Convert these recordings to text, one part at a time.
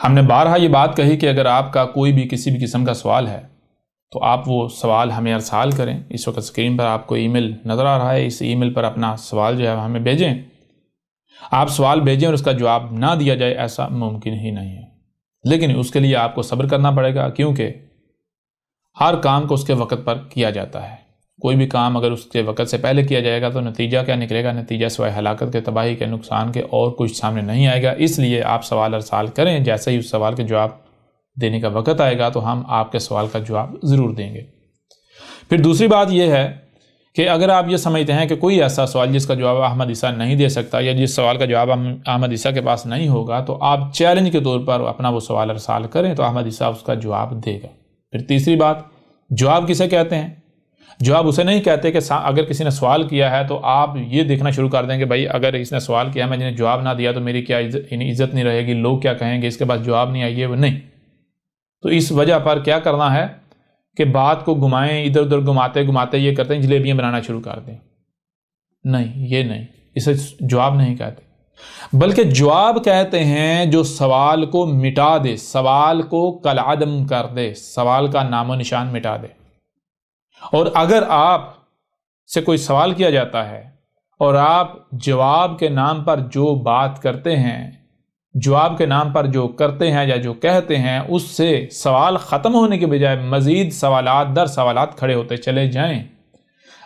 ہم نے بارہا یہ بات کہی کہ اگر آپ کا کوئی بھی کسی بھی قسم کا سوال ہے تو آپ وہ سوال ہمیں ارسال کریں. اس وقت اسکرین پر آپ کو ای میل نظر آ رہا ہے، اس ای میل پر اپنا سوال جو ہے ہمیں بھیجیں. آپ سوال بھیجیں اور اس کا جواب نہ دیا جائے ایسا ممکن ہی نہیں ہے، لیکن اس کے لیے آپ کو صبر کرنا پڑے گا، کیونکہ ہر کام کو اس کے وقت پر کیا جاتا ہے. کوئی بھی کام اگر اس کے وقت سے پہلے کیا جائے گا تو نتیجہ کیا نکلے گا؟ نتیجہ سوائے ہلاکت کے، تباہی کے، نقصان کے اور کچھ سامنے نہیں آئے گا. اس لیے آپ سوال ارسال کریں، جیسے ہی اس سوال کے جواب دینے کا وقت آئے گا تو ہم آپ کے سوال کا جواب ضرور دیں گے. پھر دوسری بات یہ ہے کہ اگر آپ یہ سمجھتے ہیں کہ کوئی ایسا سوال جس کا جواب احمد عیسیٰ نہیں دے سکتا یا جس سوال کا جواب احمد عیسیٰ کے پاس نہیں ہوگا، تو آپ چیلنج کے طور پر اپنا وہ سوال ارسال کریں تو احمد عیسیٰ اس کا جواب دے گا. پھر تیسری بات، جواب کسے کہتے ہیں؟ جواب اسے نہیں کہتے کہ اگر کسی نے سوال کیا ہے تو آپ یہ دیکھنا شروع کر دیں کہ بھائی اگر اس نے سوال کیا میں نے جواب نہ دیا تو میری کیا عزت نہیں رہے گی، لوگ کیا کہیں گے، اس کے بعد جواب نہیں آئیے، وہ نہیں. تو اس وجہ پر کیا کرنا ہے کہ بات کو گھمائیں، ادھر ادھر گھماتے گھماتے یہ کرتے ہیں جلیبیاں بنانا شروع کر دیں. نہیں، یہ نہیں، اسے جواب نہیں کہتے، بلکہ جواب کہتے ہیں جو سوال کو مٹا دے، سوال کو کالعدم کر دے، سوال کا نام و نشان مٹا دے. اور اگر آپ سے کوئی سوال کیا جاتا ہے اور آپ جواب کے نام پر جو بات کرتے ہیں، جواب کے نام پر جو کرتے ہیں یا جو کہتے ہیں، اس سے سوال ختم ہونے کے بجائے مزید سوالات در سوالات کھڑے ہوتے چلے جائیں،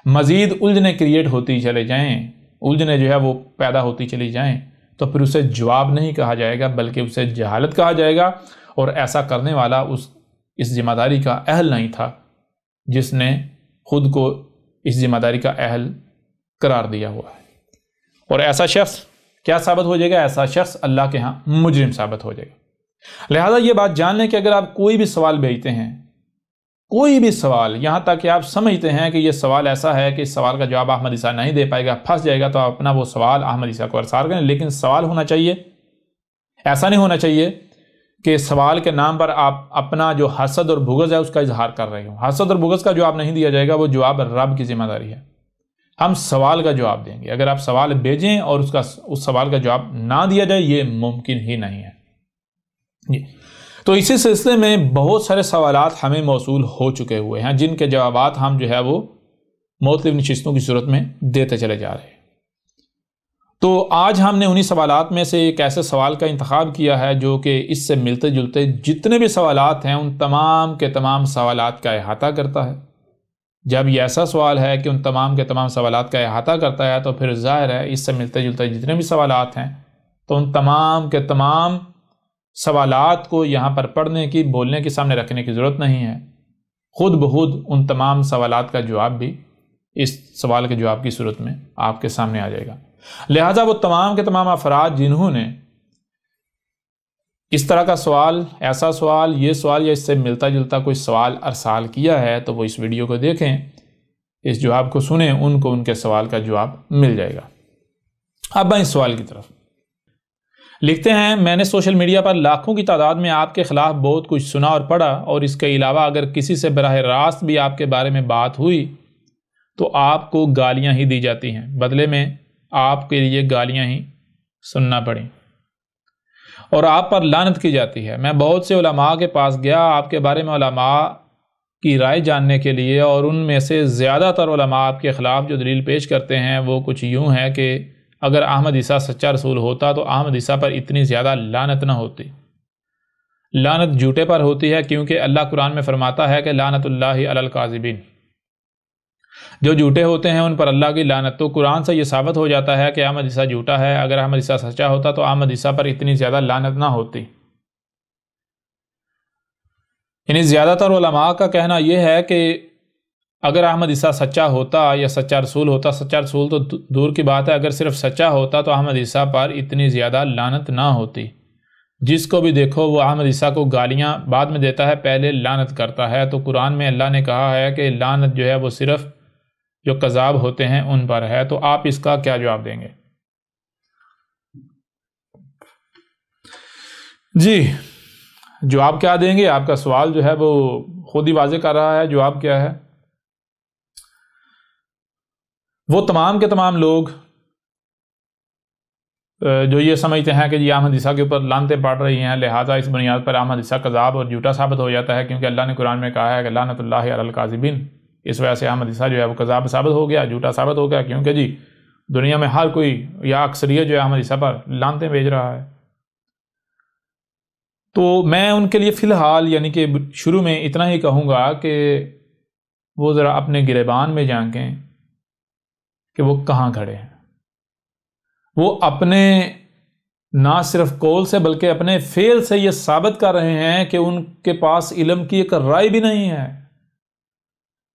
مزید الجھنیں کریٹ ہوتی چلے جائیں، الجھنیں جو ہے وہ پیدا ہوتی چلی جائیں، تو پھر اسے جواب نہیں کہا جائے گا بلکہ اسے جہالت کہا جائے گا. اور ایسا کرنے والا اس ذمہ داری کا اہل نہیں تھا جس نے خود کو اس ذمہ داری کا اہل قرار دیا ہوا ہے. اور ایسا شخص کیا ثابت ہو جائے گا؟ ایسا شخص اللہ کے ہاں مجرم ثابت ہو جائے گا. لہذا یہ بات جان لیں کہ اگر آپ کوئی بھی سوال بھیجتے ہیں، کوئی بھی سوال، یہاں تک کہ آپ سمجھتے ہیں کہ یہ سوال ایسا ہے کہ اس سوال کا جواب احمد عیسیٰ نہیں دے پائے گا، پھنس جائے گا، تو آپ اپنا وہ سوال احمد عیسیٰ کو ارسال کریں. لیکن سوال ہونا چاہیے، ایسا نہیں ہونا چاہیے کہ سوال کے نام پر آپ اپنا جو حسد اور بغض ہے اس کا اظہار کر رہے ہوں. حسد اور بغض کا جواب نہیں دیا جائے گا، وہ جواب رب کی ذمہ داری ہے. ہم سوال کا جواب دیں گے. اگر آپ سوال بھیجیں اور اس سوال کا جواب نہ دیا جائے، یہ ممکن ہی نہیں ہے. تو اسی سلسلے میں بہت سارے سوالات ہمیں موصول ہو چکے ہوئے ہیں جن کے جوابات ہم جو ہے وہ مختلف نشستوں کی صورت میں دیتے چلے جا رہے ہیں. تو آج ہم نے انہی سوالات میں سے ایک ایسے سوال کا انتخاب کیا ہے جو کہ اس سے ملتے جلتے جتنے بھی سوالات ہیں ان تمام کے تمام سوالات کا احاطہ کرتا ہے. جب یہ ایسا سوال ہے کہ ان تمام کے تمام سوالات کا احاطہ کرتا ہے تو پھر ظاہر ہے اس سے ملتے جلتے جتنے بھی سوالات ہیں تو ان تمام کے تمام سوالات کو یہاں پر پڑھنے کی، بولنے کے سامنے رکھنے کی ضرورت نہیں ہے. خود بخود ان تمام سوالات کا جواب بھی اس سوال کے جواب کی صورت میں آپ کے سامنے آ جائے گا. لہذا وہ تمام کے تمام افراد جنہوں نے اس طرح کا سوال، ایسا سوال، یہ سوال یا اس سے ملتا جلتا کوئی سوال ارسال کیا ہے تو وہ اس ویڈیو کو دیکھیں، اس جواب کو سنیں، ان کو ان کے سوال کا جواب مل جائے گا. اب میں اس سوال کی طرف لکھتے ہیں، میں نے سوشل میڈیا پر لاکھوں کی تعداد میں آپ کے خلاف بہت کچھ سنا اور پڑھا، اور اس کے علاوہ اگر کسی سے براہ راست بھی آپ کے بارے میں بات ہوئی تو آپ کو گالیاں ہی دی جاتی ہیں، بدلے میں آپ کے لیے گالیاں ہی سننا پڑیں اور آپ پر لعنت کی جاتی ہے. میں بہت سے علماء کے پاس گیا آپ کے بارے میں علماء کی رائے جاننے کے لیے، اور ان میں سے زیادہ تر علماء آپ کے خلاف جو دلیل پیش کرتے ہیں وہ کچھ یوں ہے کہ اگر احمد عیسیٰ سچا رسول ہوتا تو احمد عیسیٰ پر اتنی زیادہ لعنت نہ ہوتی. لعنت جھوٹے پر ہوتی ہے کیونکہ اللہ قرآن میں فرماتا ہے کہ لعنت اللہ علی الکاذبین، جو جھوٹے ہوتے ہیں ان پر اللہ کی لعنت. تو قرآن سے یہ ثابت ہو جاتا ہے کہ احمد عیسیٰ جھوٹا ہے. اگر احمد عیسیٰ سچا ہوتا تو احمد عیسیٰ پر اتنی زیادہ لعنت نہ ہوتی. یعنی زیادہ تر علماء کا کہنا یہ ہے کہ اگر احمد عیسیٰ سچا ہوتا یا سچا رسول ہوتا، سچا رسول تو دور کی بات ہے، اگر صرف سچا ہوتا تو احمد عیسیٰ پر اتنی زیادہ لعنت نہ ہوتی. جس کو بھی دیکھو وہ احمد عیسیٰ کو گالیاں بعد میں دیتا ہے، پہلے لعنت کرتا ہے. تو قرآن میں اللہ نے کہا ہے کہ لعنت جو ہے وہ صرف جو کذاب ہوتے ہیں ان پر ہے. تو آپ اس کا کیا جواب دیں گے؟ جی جواب کیا دیں گے؟ آپ کا سوال جو ہے وہ خود ہی واضح کر رہا ہے جواب کیا ہے. وہ تمام کے تمام لوگ جو یہ سمجھتے ہیں کہ جی احمد عیسیٰ کے اوپر لعنتیں پڑ رہی ہیں، لہٰذا اس بنیاد پر احمد عیسیٰ کذاب اور جھوٹا ثابت ہو جاتا ہے، کیونکہ اللہ نے قرآن میں کہا ہے کہ لعنت اللہ علی الکاذبین، اس وجہ سے احمد عیسیٰ جو ہے وہ کذاب ثابت ہو گیا، جھوٹا ثابت ہو گیا، کیونکہ جی دنیا میں ہر کوئی یا اکثریت جو ہے احمد عیسیٰ پر لعنتیں بھیج رہا ہے۔ تو میں ان کے لیے فی الحال یعنی کہ شروع میں اتنا ہی کہوں گا کہ وہ ذرا اپنے گریبان میں جھانکیں کہ وہ کہاں کھڑے ہیں۔ وہ اپنے نہ صرف قول سے بلکہ اپنے فعل سے یہ ثابت کر رہے ہیں کہ ان کے پاس علم کی ایک رائے بھی نہیں ہے،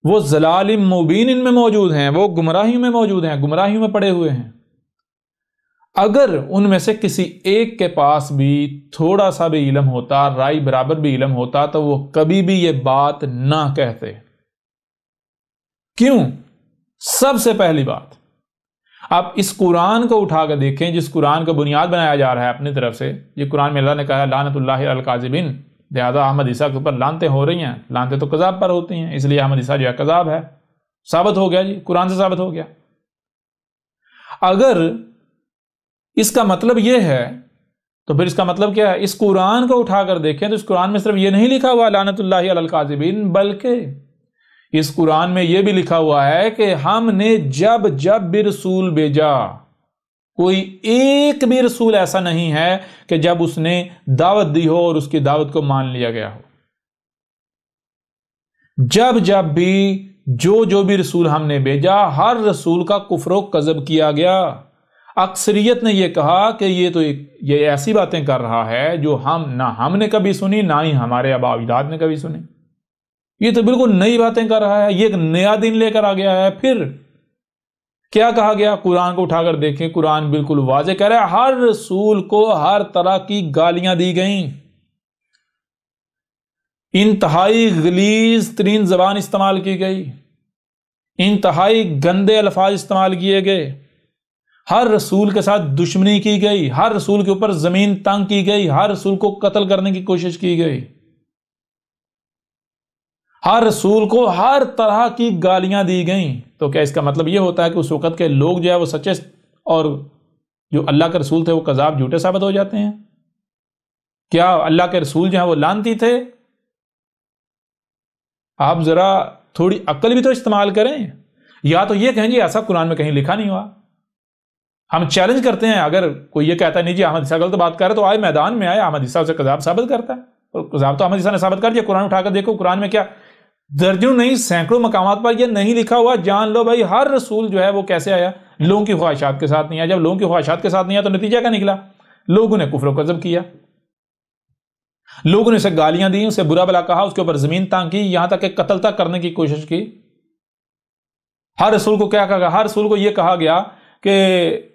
وہ ضلال مبین ان میں موجود ہیں، وہ گمراہی میں موجود ہیں، گمراہی میں پڑے ہوئے ہیں۔ اگر ان میں سے کسی ایک کے پاس بھی تھوڑا سا بھی علم ہوتا، رائے برابر بھی علم ہوتا، تو وہ کبھی بھی یہ بات نہ کہتے۔ کیوں؟ سب سے پہلی بات، آپ اس قرآن کو اٹھا کر دیکھیں جس قرآن کا بنیاد بنایا جا رہا ہے اپنی طرف سے۔ یہ قرآن میں اللہ نے کہا ہے لعنت اللہ علی الکاذبین، لہذا احمد عیسیٰ کے اوپر لعنتیں ہو رہی ہیں، لعنتیں تو کذاب پر ہوتی ہیں، اس لیے احمد عیسیٰ جو ہے کذاب ہے، ثابت ہو گیا جی، قرآن سے ثابت ہو گیا۔ اگر اس کا مطلب یہ ہے تو پھر اس کا مطلب کیا ہے؟ اس قرآن کو اٹھا کر دیکھیں تو اس قرآن میں صرف یہ نہیں لکھا ہوا لعنت اللہ علی الکاذبین، بلکہ اس قرآن میں یہ بھی لکھا ہوا ہے کہ ہم نے جب بھی رسول بھیجا، کوئی ایک بھی رسول ایسا نہیں ہے کہ جب اس نے دعوت دی ہو اور اس کی دعوت کو مان لیا گیا ہو۔ جب بھی جو بھی رسول ہم نے بھیجا، ہر رسول کا کفر و کذب کیا گیا۔ اکثریت نے یہ کہا کہ یہ ایسی باتیں کر رہا ہے جو نہ ہم نے کبھی سنی، نہ ہی ہمارے آباء و اجداد نے کبھی سنی، یہ تو بالکل نئی باتیں کر رہا ہے، یہ ایک نیا دین لے کر آ گیا ہے۔ پھر کیا کہا گیا؟ قرآن کو اٹھا کر دیکھیں، قرآن بالکل واضح کہہ رہا ہے ہر رسول کو ہر طرح کی گالیاں دی گئیں، انتہائی غلیظ ترین زبان استعمال کی گئی، انتہائی گندے الفاظ استعمال کیے گئے، ہر رسول کے ساتھ دشمنی کی گئی، ہر رسول کے اوپر زمین تنگ کی گئی، ہر رسول کو قتل کرنے کی کوشش کی گئی، ہر رسول کو ہر طرح کی گالیاں دی گئیں۔ تو کیا اس کا مطلب یہ ہوتا ہے کہ اس وقت کے لوگ جو ہے وہ سچے اور جو اللہ کے رسول تھے وہ کذاب جھوٹے ثابت ہو جاتے ہیں؟ کیا اللہ کے رسول جو ہیں وہ لعنتی تھے؟ آپ ذرا تھوڑی عقل بھی تو استعمال کریں، یا تو یہ کہیں جی ایسا قرآن میں کہیں لکھا نہیں ہوا۔ ہم چیلنج کرتے ہیں، اگر کوئی یہ کہتا ہے نہیں جی احمد عیسیٰ غلط بات کر رہے تو آئے میدان میں آئے، احمد عیسیٰ اسے کذاب ثابت کرتا ہے، اور کذاب تو احمد عیسیٰ نے ثابت کر دیا۔ قرآن اٹھا کر دیکھو، قرآن میں کیا درجنوں نہیں سینکڑوں مقامات پر یہ نہیں لکھا ہوا۔ جان لو بھائی ہر رسول جو ہے وہ کیسے آیا؟ لوگوں کی خواہشات کے ساتھ نہیں آیا۔ جب لوگوں کی خواہشات کے ساتھ نہیں آیا تو نتیجہ کیا نکلا؟ لوگوں نے کفر و کذب کیا، لوگوں نے اسے گالیاں دی، اسے برا بلا کہا، اس کے اوپر زمین تانگ کی، یہاں تک کہ قتل تک کرنے کی کوشش کی۔ ہر رسول کو کیا کہا گیا؟ ہر رسول کو یہ کہا گیا کہ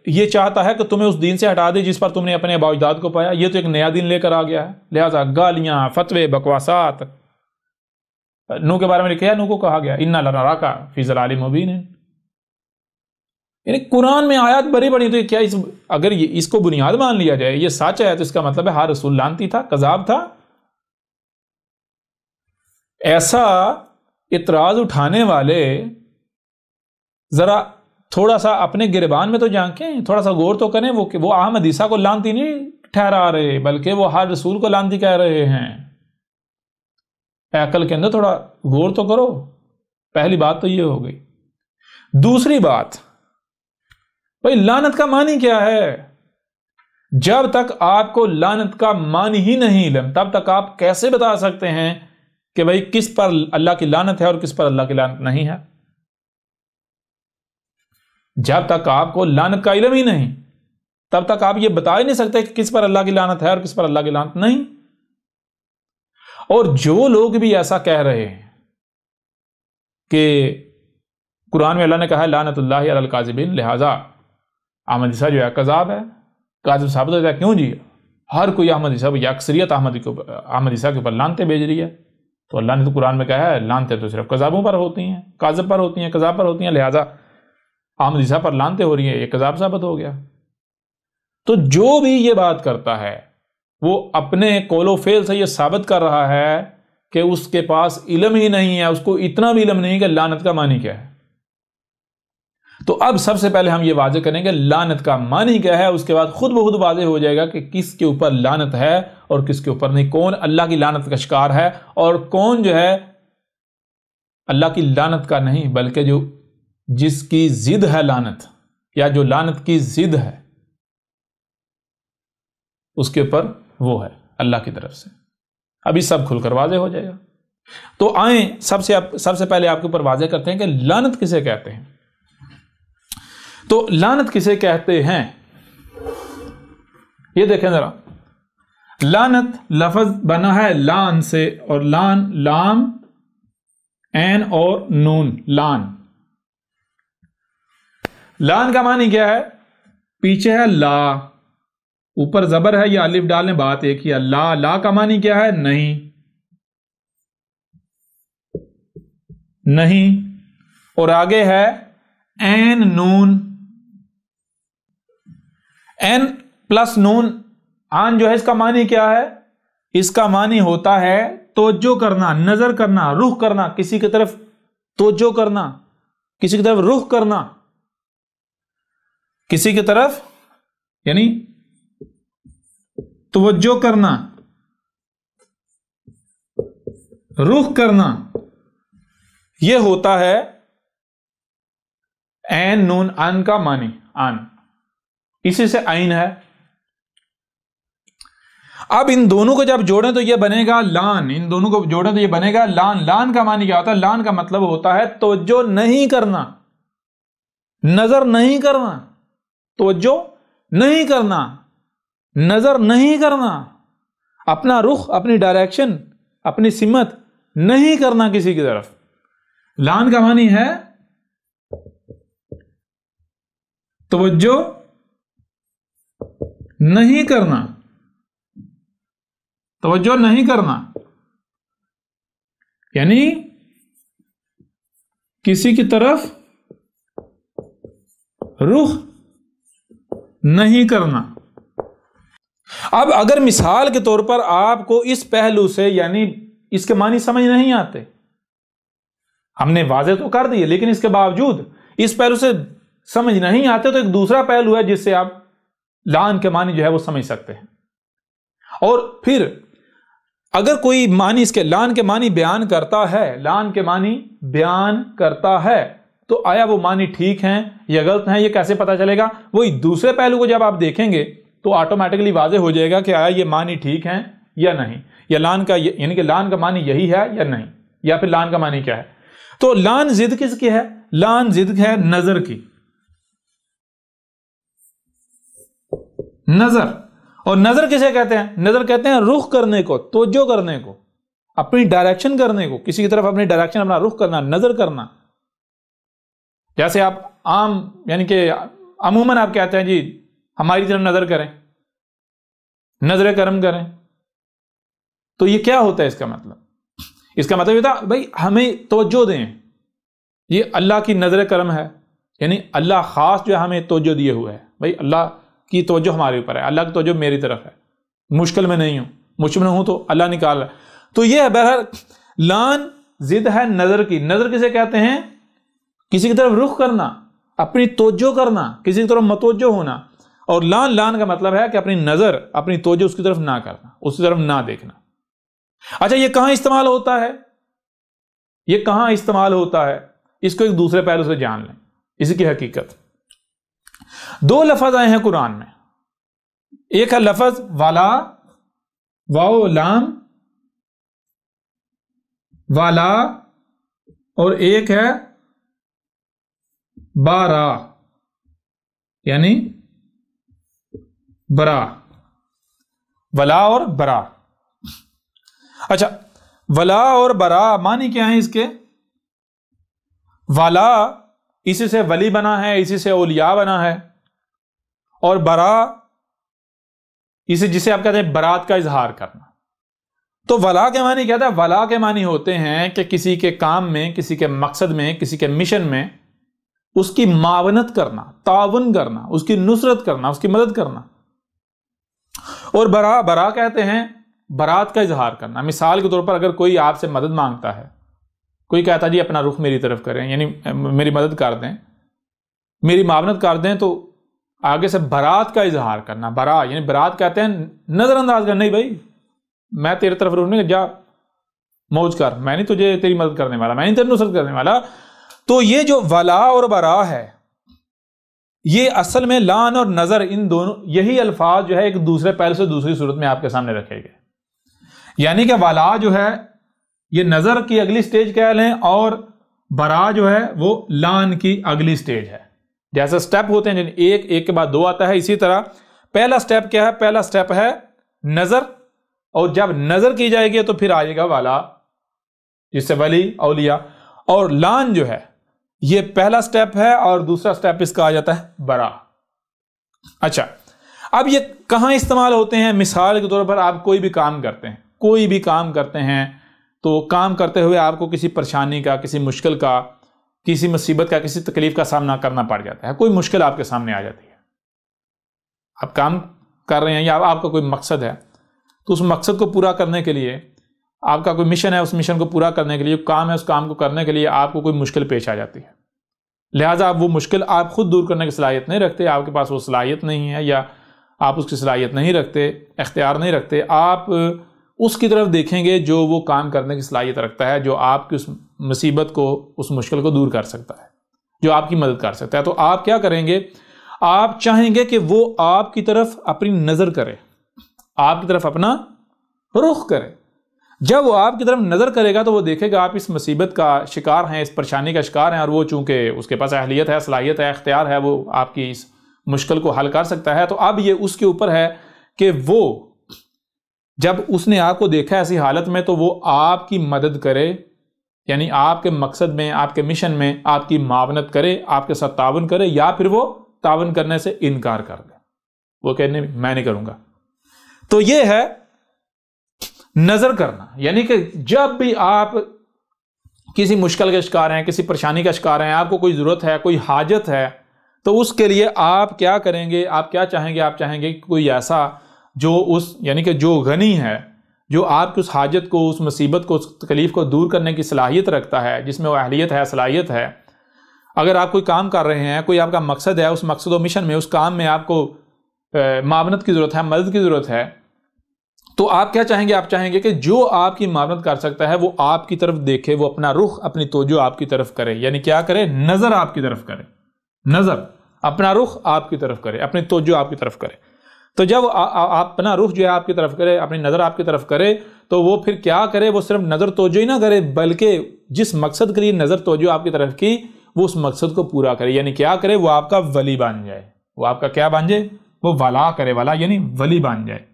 یہ چاہتا ہے کہ تمہیں اس دین سے ہٹا دے جس پر تم نے اپنے آباء و اجداد کو پایا، یہ تو ایک نیا دین لے کر آ گیا ہے، لہذا گالیاں، فتوے، بکواسات۔ نوح کے بارے میں لکھا ہے، نوح کو کہا گیا اِنَّا لَنَرَاكَ فِي ضَلَالٍ مُبِينٍ۔ یعنی قرآن میں آیات بڑی بڑی، تو کیا اگر اس کو بنیاد مان لیا جائے یہ سچ ہے تو اس کا مطلب ہے ہر رسول لعنتی تھا، کذاب تھا۔ ایسا اعتراض اٹھانے والے ذرا تھوڑا سا اپنے گریبان میں تو جھانکیں، تھوڑا سا غور تو کریں۔ وہ احمد عیسیٰ کو لعنتی نہیں ٹھہرا رہے، بلکہ وہ ہر رسول کو لعنتی کہہ رہے ہیں۔ عقل کے اندر تھوڑا غور تو کرو۔ پہلی بات تو یہ ہو گئی۔ دوسری بات، بھائی لعنت کا معنی کیا ہے؟ جب تک آپ کو لعنت کا معنی ہی نہیں علم، تب تک آپ کیسے بتا سکتے ہیں کہ بھائی کس پر اللہ کی لعنت ہے اور کس پر اللہ کی لعنت نہیں ہے؟ جب تک آپ کو لعنت کا علم ہی نہیں، تب تک آپ یہ بتا ہی نہیں سکتے کہ کس پر اللہ کی لعنت ہے اور کس پر اللہ کی لعنت نہیں۔ اور جو لوگ بھی ایسا کہہ رہے ہیں کہ قرآن میں اللہ نے کہا ہے لعنت اللہ علی الکاذبین، لہذا احمد عیسیٰ جو ہے کذاب ہے، کاذب ثابت ہو جائے، کیوں جی؟ ہر کوئی احمد عیسیٰ یا اکثریت احمد عیسیٰ کے اوپر لعنتیں بھیج رہی ہے، تو اللہ نے تو قرآن میں کہا ہے لعنتیں تو صرف کذابوں پر ہوتی ہیں، کاذب پر ہوتی ہیں، کذاب پر ہوتی ہیں، لہذا احمد عیسیٰ پر لعنتیں ہو رہی ہیں، یہ کذاب ثابت ہو گیا۔ تو جو بھی یہ بات کرتا ہے وہ اپنے قول و فعل سے یہ ثابت کر رہا ہے کہ اس کے پاس علم ہی نہیں ہے، اس کو اتنا بھی علم نہیں کہ لعنت کا معنی کیا ہے۔ تو اب سب سے پہلے ہم یہ واضح کریں گے لعنت کا معنی کیا ہے، اس کے بعد خود بخود واضح ہو جائے گا کہ کس کے اوپر لعنت ہے اور کس کے اوپر نہیں، کون اللہ کی لعنت کا شکار ہے اور کون جو ہے اللہ کی لعنت کا نہیں، بلکہ جس کی ضد ہے لعنت، یا جو لعنت کی ضد ہے اس کے اوپر وہ ہے اللہ کی طرف سے۔ ابھی سب کھل کر واضح ہو جائے گا۔ تو آئیں سب سے پہلے آپ کے اوپر واضح کرتے ہیں کہ لعنت کسے کہتے ہیں۔ تو لعنت کسے کہتے ہیں یہ دیکھیں ذرا۔ لعنت لفظ بنا ہے لان سے، اور لان لام این اور نون، لان۔ لان کا معنی کیا ہے؟ پیچھے ہے لا، اوپر زبر ہے یا الف ڈالنے، بات ایک ہی ہے۔ لا کا معنی کیا ہے؟ نہیں، اور آگے ہے این نون، این پلس نون، آن جو ہے اس کا معنی کیا ہے؟ اس کا معنی ہوتا ہے توجہ کرنا، نظر کرنا، رخ کرنا، کسی کی طرف توجہ کرنا، کسی کی طرف رخ کرنا، کسی کی طرف یعنی توجہ کرنا، رخ کرنا، یہ ہوتا ہے این نون ان کا معنی، آن، اسی سے عین ہے۔ اب ان دونوں کو جب جوڑیں تو یہ بنے گا لان، ان دونوں کو جوڑیں تو یہ بنے گا لان۔ لان کا معنی کیا ہوتا ہے؟ لان کا مطلب ہوتا ہے توجہ نہیں کرنا، نظر نہیں کرنا، توجہ نہیں کرنا، نظر نہیں کرنا، اپنا رخ، اپنی ڈائریکشن، اپنی سمت نہیں کرنا کسی کی طرف۔ لان کا معنی ہے توجہ نہیں کرنا، توجہ نہیں کرنا، یعنی کسی کی طرف رخ نہیں کرنا۔ اب اگر مثال کے طور پر آپ کو اس پہلو سے یعنی اس کے معنی سمجھ نہیں آتے، ہم نے واضح تو کر دی لیکن اس کے باوجود اس پہلو سے سمجھ نہیں آتے، تو ایک دوسرا پہلو ہے جس سے آپ لعن کے معنی جو ہے وہ سمجھ سکتے ہیں۔ اور پھر اگر کوئی معنی اس کے لعن کے معنی بیان کرتا ہے، لعن کے معنی بیان کرتا ہے، تو آیا وہ معنی ٹھیک ہیں یا غلط ہیں، یہ کیسے پتا چلے گا؟ وہی دوسرے پہلو کو جب آپ دیکھیں گے تو آٹومیٹکلی واضح ہو جائے گا کہ آیا یہ معنی ٹھیک ہیں یا نہیں، یا لعن کا یعنی کہ لعن کا معنی یہی ہے یا نہیں، یا پھر لعن کا معنی کیا ہے۔ تو لعن ضد کس کی ہے؟ لعن ضد ہے نظر کی، نظر۔ اور نظر کسے کہتے ہیں؟ نظر کہتے ہیں رخ کرنے کو، توجہ کرنے کو، اپنی ڈائریکشن کرنے کو، کسی کی طرف اپنی ڈائریکشن، اپنا رخ کرنا، نظر کرنا۔ جیسے آپ عام یعنی کہ عموماً آپ کہتے ہیں جی ہماری طرف نظر کریں، نظر کرم کریں، تو یہ کیا ہوتا ہے اس کا مطلب؟ اس کا مطلب یہ تھا بھائی ہمیں توجہ دیں، یہ اللہ کی نظر کرم ہے، یعنی اللہ خاص جو ہے ہمیں توجہ دیے ہوئے ہے، بھائی اللہ کی توجہ ہمارے اوپر ہے، اللہ کی توجہ میری طرف ہے، مشکل میں نہیں ہوں، مشکل میں ہوں تو اللہ نکال رہا ہے۔ تو یہ ہے بہرحال لعن ضد ہے نظر کی۔ نظر کسے کہتے ہیں؟ کسی کی طرف رخ کرنا، اپنی توجہ کرنا، کسی کی طرف متوجہ ہونا۔ اور لعن کا مطلب ہے کہ اپنی نظر، اپنی توجہ اس کی طرف نہ کرنا، اس کی طرف نہ دیکھنا۔ اچھا یہ کہاں استعمال ہوتا ہے؟ یہ کہاں استعمال ہوتا ہے؟ اس کو ایک دوسرے پہلو سے جان لیں، اس کی حقیقت۔ دو لفظ آئے ہیں قرآن میں، ایک ہے لفظ والا، واو لام والا، اور ایک ہے بارا یعنی برا، ولا اور برا۔ اچھا ولا اور برا معنی کیا ہے اس کے؟ ولا اسی سے ولی بنا ہے، اسی سے اولیاء بنا ہے، اور برا اسے جسے آپ کہتے ہیں برات کا اظہار کرنا۔ تو ولا کے معنی کیا تھا؟ ولا کے معنی ہوتے ہیں کہ کسی کے کام میں، کسی کے مقصد میں، کسی کے مشن میں اس کی معاونت کرنا، تعاون کرنا، اس کی نصرت کرنا، اس کی مدد کرنا۔ اور برا کہتے ہیں برات کا اظہار کرنا۔ مثال کے طور پر اگر کوئی آپ سے مدد مانگتا ہے، کوئی کہتا جی اپنا رخ میری طرف کریں، یعنی میری مدد کر دیں، میری معاونت کر دیں، تو آگے سے برات کا اظہار کرنا. برا یعنی برات کہتے ہیں نظر انداز کرنا. نہیں بھائی، میں تیرے طرف رونے جا موج کر، میں نہیں تجھے تیری مدد کرنے والا، میں نہیں تیری نصرت کرنے والا. تو یہ جو ولا اور برا ہے، یہ اصل میں لان اور نظر، ان دونوں یہی الفاظ جو ہے ایک دوسرے پہلو سے دوسری صورت میں آپ کے سامنے رکھے گئے. یعنی کہ ولا جو ہے یہ نظر کی اگلی سٹیج کہہ لیں، اور برا جو ہے وہ لان کی اگلی سٹیج ہے. جیسے سٹیپ ہوتے ہیں، ایک کے بعد دو آتا ہے، اسی طرح پہلا سٹیپ کیا ہے؟ پہلا سٹیپ ہے نظر، اور جب نظر کی جائے گی تو پھر آئے گا والا، جس سے ولی اولیاء. اور لان جو ہے یہ پہلا سٹیپ ہے، اور دوسرا سٹیپ اس کا آ جاتا ہے برا. اچھا، اب یہ کہاں استعمال ہوتے ہیں؟ مثال کے طور پر آپ کوئی بھی کام کرتے ہیں، تو کام کرتے ہوئے آپ کو کسی پریشانی کا، کسی مشکل کا، کسی مصیبت کا، کسی تکلیف کا سامنا کرنا پڑ جاتا ہے. کوئی مشکل آپ کے سامنے آ جاتی ہے، آپ کام کر رہے ہیں یا آپ کا کوئی مقصد ہے، تو اس مقصد کو پورا کرنے کے لیے، آپ کا کوئی مشن ہے، اس مشن کو پورا کرنے کے لیے، کام ہے، اس کام کو کرنے کے لیے آپ کو کوئی مشکل پیش آ جاتی ہے. لہٰذا آپ وہ مشکل آپ خود دور کرنے کی صلاحیت نہیں رکھتے، آپ کے پاس وہ صلاحیت نہیں ہے، یا آپ اس کی صلاحیت نہیں رکھتے، اختیار نہیں رکھتے. آپ اس کی طرف دیکھیں گے جو وہ کام کرنے کی صلاحیت رکھتا ہے، جو آپ کی اس مصیبت کو، اس مشکل کو دور کر سکتا ہے، جو آپ کی مدد کر سکتا ہے. تو آپ کیا کریں گے؟ آپ چاہیں گے کہ وہ آپ کی طرف اپنی نظر کرے، آپ کی طرف اپنا رخ کرے. جب وہ آپ کی طرف نظر کرے گا تو وہ دیکھے گا آپ اس مصیبت کا شکار ہیں، اس پریشانی کا شکار ہیں، اور وہ چونکہ اس کے پاس اہلیت ہے، صلاحیت ہے، اختیار ہے، وہ آپ کی اس مشکل کو حل کر سکتا ہے. تو اب یہ اس کے اوپر ہے کہ وہ جب اس نے آپ کو دیکھا ایسی حالت میں، تو وہ آپ کی مدد کرے، یعنی آپ کے مقصد میں، آپ کے مشن میں آپ کی معاونت کرے، آپ کے ساتھ تعاون کرے، یا پھر وہ تعاون کرنے سے انکار کر دے، وہ کہنے میں نہیں کروں گا. تو یہ ہے نظر کرنا. یعنی کہ جب بھی آپ کسی مشکل کے شکار ہیں، کسی پریشانی کا شکار ہیں، آپ کو کوئی ضرورت ہے، کوئی حاجت ہے، تو اس کے لیے آپ کیا کریں گے؟ آپ کیا چاہیں گے؟ آپ چاہیں گے کہ کوئی ایسا جو یعنی کہ جو غنی ہے، جو آپ کی اس حاجت کو، اس مصیبت کو، اس تکلیف کو دور کرنے کی صلاحیت رکھتا ہے، جس میں وہ اہلیت ہے، صلاحیت ہے. اگر آپ کوئی کام کر رہے ہیں، کوئی آپ کا مقصد ہے، اس مقصد و مشن میں، اس کام میں آپ کو معاونت کی ضرورت ہے، مدد کی ضرورت ہے، تو آپ کیا چاہیں گے؟ آپ چاہیں گے کہ جو آپ کی معاونت کر سکتا ہے وہ آپ کی طرف دیکھے، وہ اپنا رخ، اپنی توجہ آپ کی طرف کرے. یعنی کیا کرے؟ نظر آپ کی طرف کرے، نظر، اپنا رخ آپ کی طرف کرے، اپنی توجہ آپ کی طرف کرے. تو جب اپنا رخ جو ہے آپ کی طرف کرے، اپنی نظر آپ کی طرف کرے، تو وہ پھر کیا کرے؟ وہ صرف نظر توجہ ہی نہ کرے، بلکہ جس مقصد کے لیے نظر توجہ آپ کی طرف کی، وہ اس مقصد کو پورا کرے. یعنی کیا کرے؟ وہ آپ کا ولی بن جائے. وہ آپ کا کیا بن جائے؟ وہ ولا کرے. ولا یعنی ولی بن جائے.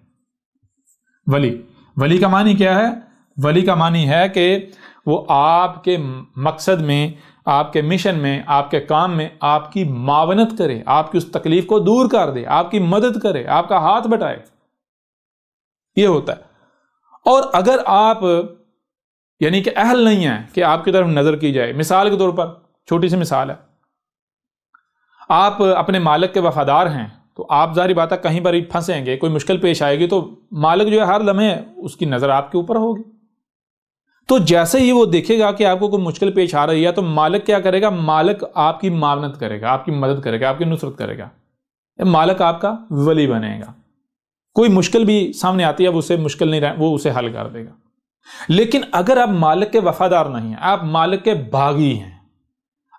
ولی کا معنی کیا ہے؟ ولی کا معنی ہے کہ وہ آپ کے مقصد میں، آپ کے مشن میں، آپ کے کام میں آپ کی معاونت کرے، آپ کی اس تکلیف کو دور کر دے، آپ کی مدد کرے، آپ کا ہاتھ بٹائے. یہ ہوتا ہے. اور اگر آپ یعنی کہ اہل نہیں ہیں کہ آپ کی طرف نظر کی جائے، مثال کے طور پر چھوٹی سی مثال ہے، آپ اپنے مالک کے وفادار ہیں، تو آپ ظاہری بات ہے کہیں پر ہی پھنسیں گے، کوئی مشکل پیش آئے گی تو مالک جو ہے ہر لمحے اس کی نظر آپ کے اوپر ہوگی. تو جیسے ہی وہ دیکھے گا کہ آپ کو کوئی مشکل پیش آ رہی ہے، تو مالک کیا کرے گا؟ مالک آپ کی معاونت کرے گا، آپ کی مدد کرے گا، آپ کی نصرت کرے گا. مالک آپ کا ولی بنے گا. کوئی مشکل بھی سامنے آتی ہے، وہ اسے مشکل نہیں وہ اسے حل کر دے گا. لیکن اگر آپ مالک کے وفادار نہیں ہیں، آپ مالک کے باغی ہیں،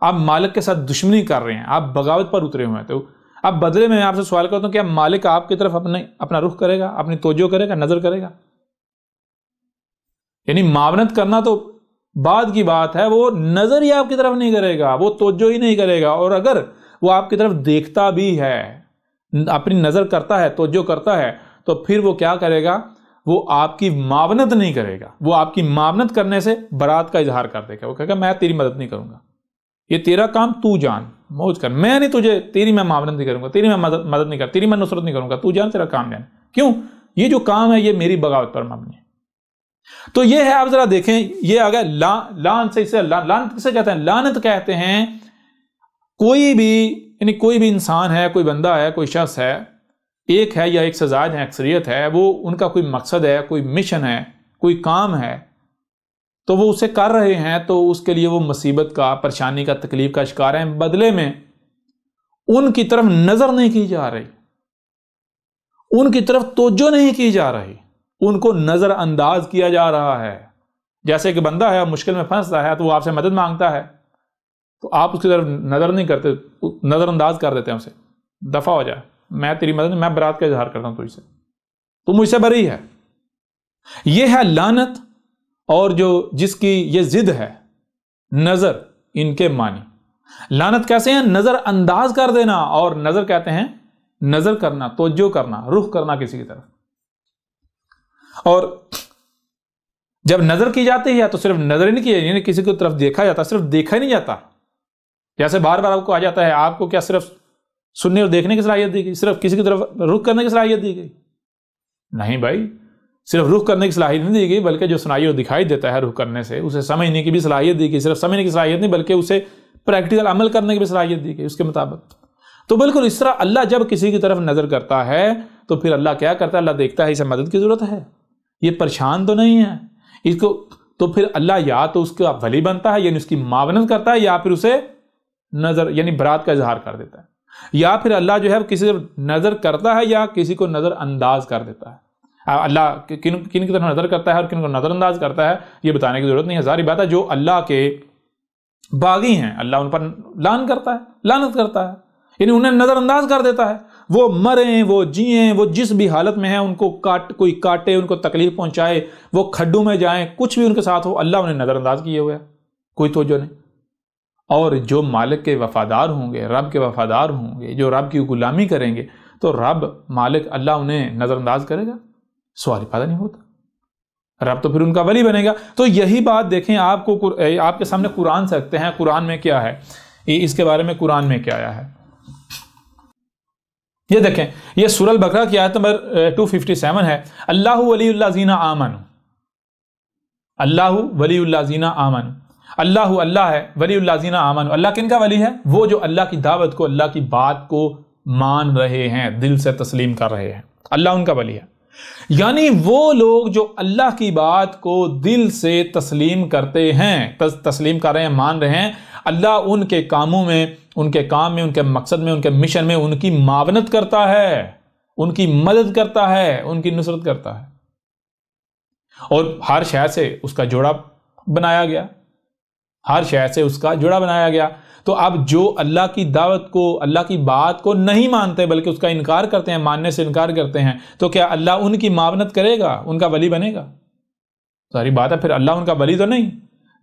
آپ مالک کے ساتھ دشمنی کر رہے ہیں، آپ بغاوت پر اترے ہوئے ہیں، تو اب بدلے میں آپ سے سوال کرتا ہوں، کیا مالک آپ کی طرف اپنا رخ کرے گا، اپنی توجہ کرے گا، نظر کرے گا؟ یعنی معاونت کرنا تو بعد کی بات ہے، وہ نظر ہی آپ کی طرف نہیں کرے گا، وہ توجہ ہی نہیں کرے گا. اور اگر وہ آپ کی طرف دیکھتا بھی ہے، اپنی نظر کرتا ہے، توجہ کرتا ہے، تو پھر وہ کیا کرے گا؟ وہ آپ کی معاونت نہیں کرے گا. وہ آپ کی معاونت کرنے سے برات کا اظہار کر دے گا. وہ کہے گا میں تیری مدد نہیں کروں گا، یہ تیرا کام، تو جان موج کر، میں نہیں تجھے، تیری میں معاونت نہیں کروں گا، تیری میں مدد نہیں کر، تیری میں نصرت نہیں کروں گا، تو جان تیرا کام جان. کیوں؟ یہ جو کام ہے یہ میری بغاوت پر مبنی ہے. تو یہ ہے، آپ ذرا دیکھیں، یہ آگے لان سے، اسے لانت کسے کہتے ہیں؟ لانت کہتے ہیں کوئی بھی، یعنی کوئی بھی انسان ہے، کوئی بندہ ہے، کوئی شخص ہے، ایک ہے یا ایک سے زائد ہے، اکثریت ہے، وہ ان کا کوئی مقصد ہے، کوئی مشن ہے، کوئی کام ہے، تو وہ اسے کر رہے ہیں، تو اس کے لیے وہ مصیبت کا، پریشانی کا، تکلیف کا شکار ہیں. بدلے میں ان کی طرف نظر نہیں کی جا رہی، ان کی طرف توجہ نہیں کی جا رہی، ان کو نظر انداز کیا جا رہا ہے۔ جیسے کہ بندہ ہے مشکل میں پھنستا ہے تو وہ آپ سے مدد مانگتا ہے، تو آپ اس کی طرف نظر نہیں کرتے، نظر انداز کر دیتے ہیں اسے، دفع ہو جائے، میں تیری مدد، میں برات کا اظہار کرتا ہوں تجھ سے، تو مجھ سے بری ہے۔ یہ ہے لعنت، اور جو جس کی یہ ضد ہے نظر، ان کے معنی لعنت کیسے ہیں؟ نظر انداز کر دینا، اور نظر کہتے ہیں نظر کرنا، توجہ کرنا، رخ کرنا کسی کی طرف۔ اور جب نظر کی جاتی ہے تو صرف نظر ہی نہیں کی جاتی، یعنی کسی کی طرف دیکھا جاتا، صرف دیکھا ہی نہیں جاتا۔ جیسے بار بار آپ کو آ جاتا ہے، آپ کو کیا صرف سننے اور دیکھنے کی صلاحیت دی گئی؟ صرف کسی کی طرف رخ کرنے کی صلاحیت دی گئی؟ نہیں بھائی، صرف رخ کرنے کی صلاحیت نہیں دی گئی، بلکہ جو سنائی اور دکھائی دیتا ہے رخ کرنے سے، اسے سمجھنے کی بھی صلاحیت دی گئی۔ صرف سمجھنے کی صلاحیت نہیں بلکہ اسے پریکٹیکل عمل کرنے کی بھی صلاحیت دی گئی اس کے مطابق۔ تو بالکل اس طرح اللہ جب کسی کی طرف نظر کرتا ہے تو پھر اللہ کیا کرتا ہے؟ اللہ دیکھتا ہے اسے مدد کی ضرورت ہے، یہ پریشان تو نہیں ہے اس کو، تو پھر اللہ یا تو اس کا ولی بنتا ہے، یعنی اس کی معاونت کرتا ہے، یا پھر اسے نظر یعنی برات کا اظہار کر دیتا ہے، یا پھر اللہ جو ہے کسی طرف نظر کرتا ہے یا کسی کو نظر انداز کر دیتا ہے۔ اللہ کن کی طرف نظر کرتا ہے اور کن کو نظر انداز کرتا ہے یہ بتانے کی ضرورت نہیں ہے، ظاہر بات ہے جو اللہ کے باغی ہیں اللہ ان پر لعنت کرتا ہے، یعنی انہیں نظر انداز کر دیتا ہے، وہ مریں، وہ جئیں، وہ جس بھی حالت میں ہیں، ان کو کوئی کاٹے، ان کو تکلیف پہنچائے، وہ کھڈوں میں جائیں، کچھ بھی ان کے ساتھ ہو، اللہ انہیں نظر انداز کیے ہوئے ہے، کوئی توجہ نہیں۔ اور جو مالک کے وفادار ہوں گے، رب کے وفادار ہوں گے، جو رب کی غلامی کریں گے، تو رب مالک اللہ انہیں نظر انداز کرے گا؟ سوال پیدا نہیں ہوتا، رب تو پھر ان کا ولی بنے گا۔ تو یہی بات دیکھیں، آپ کے سامنے قرآن سے رکھتے ہیں، قرآن میں کیا ہے، اس کے بارے میں قرآن میں کیا آیا ہے۔ یہ دیکھیں، یہ سورہ البقرہ کی آیت نمبر 257 ہے، اللہ ولی الذین آمنوا، اللہ ولی الذین آمنوا، اللہ ہے ولی الذین آمنوا، اللہ کن کا ولی ہے؟ وہ جو اللہ کی دعوت کو، اللہ کی بات کو مان رہے ہیں، دل سے تسلیم کر رہے ہیں، اللہ ان کا ولی ہے۔ یعنی وہ لوگ جو اللہ کی بات کو دل سے تسلیم کرتے ہیں، تسلیم کر رہے ہیں، مان رہے ہیں، اللہ ان کے کاموں میں، ان کے کام میں، ان کے مقصد میں، ان کے مشن میں ان کی معاونت کرتا ہے، ان کی مدد کرتا ہے، ان کی نصرت کرتا ہے، اور ہر شے سے اس کا جوڑا بنایا گیا، ہر شے سے اس کا جوڑا بنایا گیا۔ تو اب جو اللہ کی دعوت کو، اللہ کی بات کو نہیں مانتے بلکہ اس کا انکار کرتے ہیں، ماننے سے انکار کرتے ہیں، تو کیا اللہ ان کی معاونت کرے گا، ان کا ولی بنے گا؟ ساری بات ہے، پھر اللہ ان کا ولی تو نہیں۔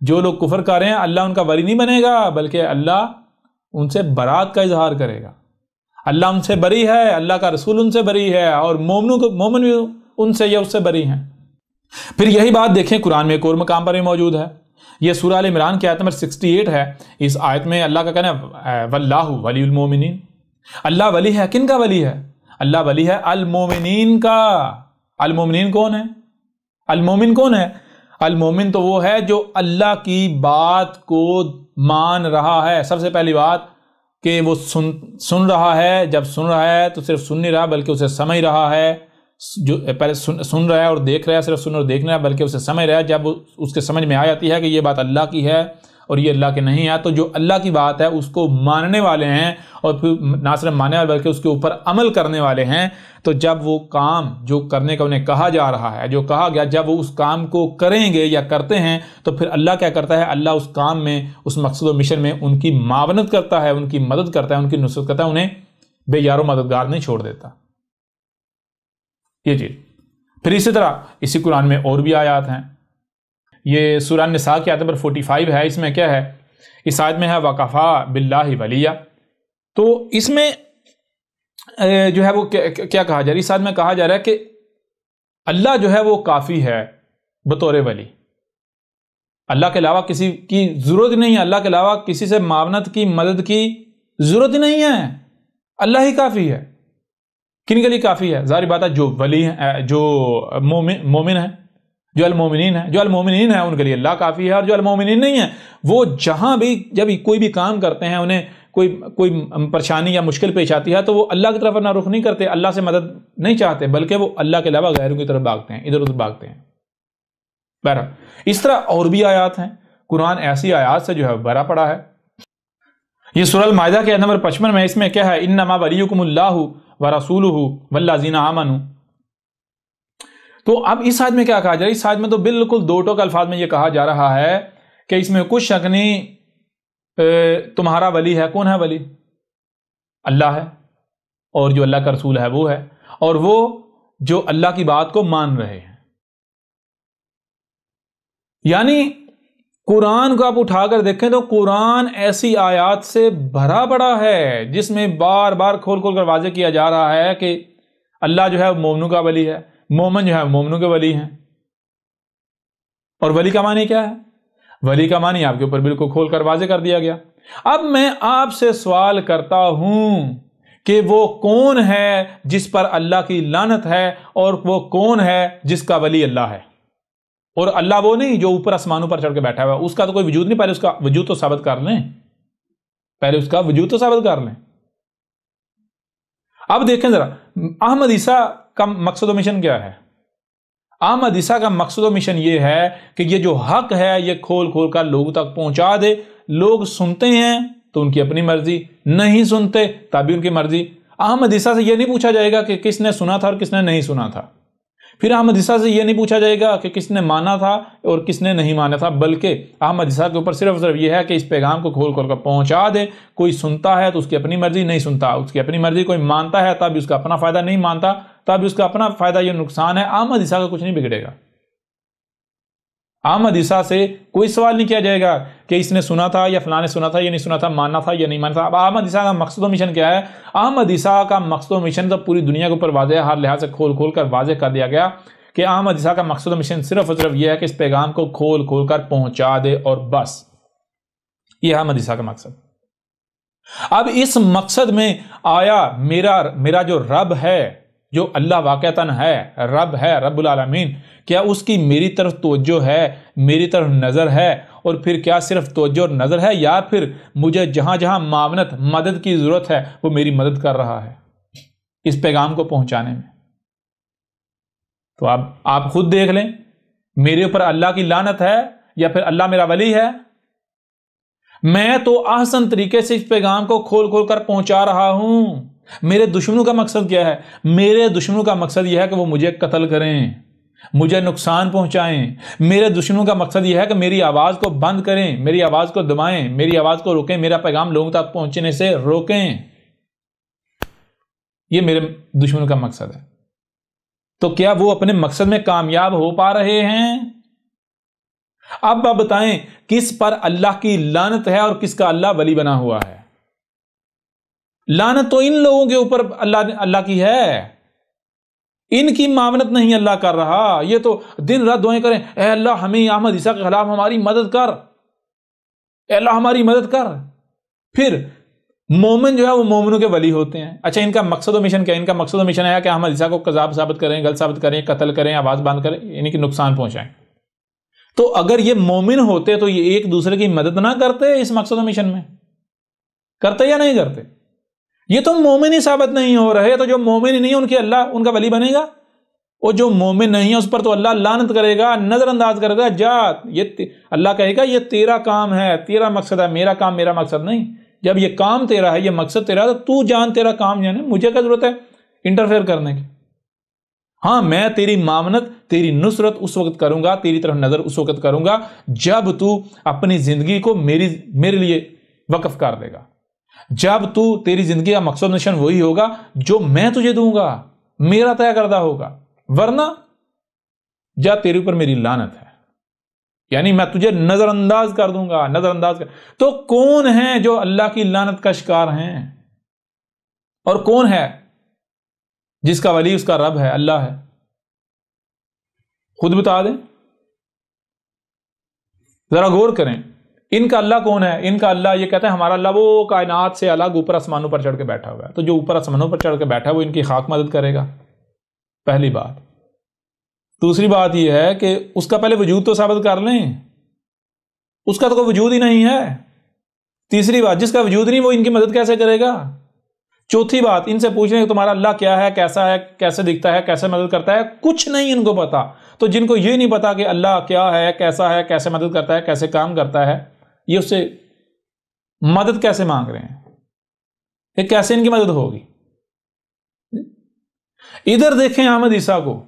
جو لوگ کفر کر رہے ہیں اللہ ان کا ولی نہیں بنے گا، بلکہ اللہ ان سے برات کا اظہار کرے گا، اللہ ان سے بری ہے، اللہ کا رسول ان سے بری ہے، اور مومن بھی ان سے یا اس سے بری ہیں۔ پھر یہی بات دیکھیں قرآن میں ایک اور مقام پر بھی موجود ہے، یہ سورہ ال عمران کی آیت نمبر 68 ہے۔ اس آیت میں اللہ کا کہنا ہے واللہ ولی المومنین، اللہ ولی ہے، کن کا ولی ہے؟ اللہ ولی ہے المومنین کا۔ المومنین کون ہے؟ المومن کون ہے؟ المومن تو وہ ہے جو اللہ کی بات کو مان رہا ہے۔ سب سے پہلی بات کہ وہ سن رہا ہے، جب سن رہا ہے تو صرف سن نہیں رہا بلکہ اسے سمجھ رہا ہے، جو پہلے سن رہا ہے اور دیکھ رہا ہے، صرف سن اور دیکھ رہا ہے بلکہ اسے سمجھ رہا ہے، جب اس کے سمجھ میں آ جاتی ہے کہ یہ بات اللہ کی ہے اور یہ اللہ کی نہیں ہے، تو جو اللہ کی بات ہے اس کو ماننے والے ہیں، اور پھر نہ صرف ماننے والے بلکہ اس کے اوپر عمل کرنے والے ہیں۔ تو جب وہ کام جو کرنے کا انہیں کہا جا رہا ہے، جو کہا گیا، جب وہ اس کام کو کریں گے یا کرتے ہیں تو پھر اللہ کیا کرتا ہے؟ اللہ اس کام میں، اس مقصد و مشن میں ان کی معاونت کرتا ہے، ان کی مدد کرتا ہے، ان کی نصرت کرتا ہے، انہیں بے یار و مددگار نہیں چھوڑ دیتا۔ یہ چیز پھر اسی طرح اسی قرآن میں اور بھی آیات ہیں، یہ سورہ النساء کی آیت نمبر 45 ہے، اس میں کیا ہے؟ اس آیت میں ہے وَكَفَى بِاللَّهِ وَلِيًّا۔ تو اس میں جو ہے وہ کیا کہا جا رہا ہے؟ اس آیت میں کہا جا رہا ہے کہ اللہ جو ہے وہ کافی ہے بطور ولی، اللہ کے علاوہ کسی کی ضرورت نہیں ہے، اللہ کے علاوہ کسی سے معاونت کی، مدد کی ضرورت ہی نہیں ہے، اللہ ہی کافی ہے۔ کن کے لیے کافی ہے؟ ظاہر بات ہے جو ولی ہیں، جو مومن ہیں، جو المومنین ہیں، جو المومنین ہیں ان کے لیے اللہ کافی ہے، اور جو المومنین نہیں ہیں وہ جہاں بھی جب کوئی بھی کام کرتے ہیں، انہیں کوئی پریشانی یا مشکل پیش آتی ہے تو وہ اللہ کی طرف اپنا رخ نہیں کرتے، اللہ سے مدد نہیں چاہتے، بلکہ وہ اللہ کے علاوہ غیروں کی طرف بھاگتے ہیں، ادھر ادھر بھاگتے ہیں۔ بہرحال اس طرح اور بھی آیات ہیں، قرآن ایسی آیات سے جو ہے بھرا پڑا ہے۔ یہ سورہ المائدہ کے نمبر 55 میں اس میں کیا ہے؟ انما ولیکم اللہ ورسولہ والذین آمنوا. تو اب اس آیت میں کیا کہا جا رہا ہے؟ اس آیت میں تو بالکل دو ٹوک الفاظ میں یہ کہا جا رہا ہے کہ اس میں کچھ شک نہیں، تمہارا ولی ہے. کون ہے ولی؟ اللہ ہے، اور جو اللہ کا رسول ہے وہ ہے، اور وہ جو اللہ کی بات کو مان رہے ہیں. یعنی قرآن کو آپ اٹھا کر دیکھیں تو قرآن ایسی آیات سے بھرا پڑا ہے جس میں بار بار کھول کھول کر واضح کیا جا رہا ہے کہ اللہ جو ہے مومنوں کا ولی ہے، مومن جو ہے مومنوں کے ولی ہیں. اور ولی کا معنی کیا ہے؟ ولی کا معنی آپ کے اوپر بالکل کھول کر واضح کر دیا گیا. اب میں آپ سے سوال کرتا ہوں کہ وہ کون ہے جس پر اللہ کی لعنت ہے، اور وہ کون ہے جس کا ولی اللہ ہے؟ اور اللہ وہ نہیں جو اوپر آسمانوں پر چڑھ کے بیٹھا ہوا ہے، اس کا تو کوئی وجود نہیں. پہلے اس کا وجود تو ثابت کر لیں، پہلے اس کا وجود تو ثابت کر لیں. اب دیکھیں ذرا احمد عیسیٰ کا مقصد و مشن کیا ہے؟ احمد عیسیٰ کا مقصد و مشن یہ ہے کہ یہ جو حق ہے یہ کھول کھول کر لوگوں تک پہنچا دے. لوگ سنتے ہیں تو ان کی اپنی مرضی، نہیں سنتے تب بھی ان کی مرضی. احمد عیسیٰ سے یہ نہیں پوچھا جائے گا کہ کس نے سنا تھا اور کس نے نہیں سنا تھا. پھر احمد عیسیٰ سے یہ نہیں پوچھا جائے گا کہ کس نے مانا تھا اور کس نے نہیں مانا تھا، بلکہ احمد عیسیٰ کے اوپر صرف یہ ہے کہ اس پیغام کو کھول کھول کر پہنچا دے. کوئی سنتا ہے تو اس کی اپنی مرضی، نہیں سنتا اس کی اپنی مرضی. کوئی مانتا ہے تب بھی اس کا اپنا فائدہ، نہیں مانتا تب بھی اس کا اپنا فائدہ. یہ نقصان ہے. احمد عیسیٰ کا کچھ نہیں بگڑے گا. احمد عیسیٰ سے کوئی سوال نہیں کیا جائے گا کہ اس نے سنا تھا یا فلاں نے سنا تھا یا نہیں سنا تھا، ماننا تھا یا نہیں ماننا تھا. اب احمد عیسیٰ کا مقصد و مشن کیا ہے؟ احمد عیسیٰ کا مقصد و مشن تو پوری دنیا کے اوپر واضح ہے، ہر لحاظ سے کھول کھول کر واضح کر دیا گیا کہ احمد عیسیٰ کا مقصد و مشن صرف اور صرف یہ ہے کہ اس پیغام کو کھول کھول کر پہنچا دے، اور بس. یہ احمد عیسیٰ کا مقصد. اب اس مقصد میں آیا میرا جو رب ہے، جو اللہ واقعتاً ہے، رب ہے، رب العالمین، کیا اس کی میری طرف توجہ ہے، میری طرف نظر ہے؟ اور پھر کیا صرف توجہ اور نظر ہے، یا پھر مجھے جہاں جہاں معاونت، مدد کی ضرورت ہے وہ میری مدد کر رہا ہے اس پیغام کو پہنچانے میں؟ تو اب آپ خود دیکھ لیں، میرے اوپر اللہ کی لعنت ہے یا پھر اللہ میرا ولی ہے؟ میں تو احسن طریقے سے اس پیغام کو کھول کھول کر پہنچا رہا ہوں. میرے دشمنوں کا مقصد کیا ہے؟ میرے دشمنوں کا مقصد یہ ہے کہ وہ مجھے قتل کریں، مجھے نقصان پہنچائیں. میرے دشمنوں کا مقصد یہ ہے کہ میری آواز کو بند کریں، میری آواز کو دبائیں، میری آواز کو روکیں، میرا پیغام لوگوں تک پہنچنے سے روکیں. یہ میرے دشمنوں کا مقصد ہے. تو کیا وہ اپنے مقصد میں کامیاب ہو پا رہے ہیں؟ اب آپ بتائیں کس پر اللہ کی لعنت ہے اور کس کا اللہ ولی بنا ہوا ہے؟ لعنت تو ان لوگوں کے اوپر اللہ کی ہے. ان کی معاونت نہیں اللہ کر رہا. یہ تو دن رات دعائیں کریں، اے اللہ ہمیں احمد عیسیٰ کے خلاف ہماری مدد کر، اے اللہ ہماری مدد کر. پھر مومن جو ہے وہ مومنوں کے ولی ہوتے ہیں. اچھا ان کا مقصد و مشن کیا؟ ان کا مقصد و مشن ہے کہ احمد عیسیٰ کو کذاب ثابت کریں، غلط ثابت کریں، قتل کریں، آواز بند کریں، یعنی کہ نقصان پہنچائیں. تو اگر یہ مومن ہوتے تو یہ ایک دوسرے کی مدد نہ کرتے؟ اس مقصد و مشن میں کرتے یا نہیں کرتے؟ یہ تو مومن ہی ثابت نہیں ہو رہے. تو جو مومن ہی نہیں ان کی اللہ ان کا ولی بنے گا، اور جو مومن نہیں ہے اس پر تو اللہ لعنت کرے گا، نظر انداز کرے گا. یہ اللہ کہے گا یہ تیرا کام ہے، تیرا مقصد ہے، میرا کام میرا مقصد نہیں. جب یہ کام تیرا ہے، یہ مقصد تیرا ہے، تو جان تیرا کام جانے، مجھے کیا ضرورت ہے انٹرفیئر کرنے کی؟ ہاں میں تیری معاونت، تیری نصرت اس وقت کروں گا، تیری طرف نظر اس وقت کروں گا جب تو اپنی زندگی کو میرے لیے وقف کر دے گا، جب تو تیری زندگی کا مقصد نشان وہی ہوگا جو میں تجھے دوں گا، میرا طے کردہ ہوگا. ورنہ جب تیرے اوپر میری لعنت ہے، یعنی میں تجھے نظر انداز کر دوں گا، نظر انداز کر. تو کون ہیں جو اللہ کی لعنت کا شکار ہیں؟ اور کون ہے جس کا ولی اس کا رب ہے، اللہ ہے؟ خود بتا دیں، ذرا غور کریں. ان کا اللہ کون ہے؟ ان کا اللہ یہ کہتا ہے ہمارا اللہ وہ کائنات سے الگ اوپر آسمانوں پر چڑھ کے بیٹھا ہوا ہے. تو جو اوپر آسمانوں پر چڑھ کے بیٹھا ہے وہ ان کی خاک مدد کرے گا، پہلی بات. دوسری بات یہ ہے کہ اس کا پہلے وجود تو ثابت کر لیں، اس کا تو کوئی وجود ہی نہیں ہے. تیسری بات، جس کا وجود نہیں وہ ان کی مدد کیسے کرے گا؟ چوتھی بات، ان سے پوچھ لیں کہ تمہارا اللہ کیا ہے، کیسا ہے، کیسے دکھتا ہے، کیسے مدد کرتا ہے؟ کچھ نہیں ان کو پتا. تو جن کو یہ نہیں پتا کہ اللہ کیا ہے، کیسا ہے، کیسے مدد کرتا ہے، کیسے کام کرتا ہے، یہ اس سے مدد کیسے مانگ رہے ہیں؟ یہ کیسے ان کی مدد ہوگی؟ ادھر دیکھیں احمد عیسیٰ کو.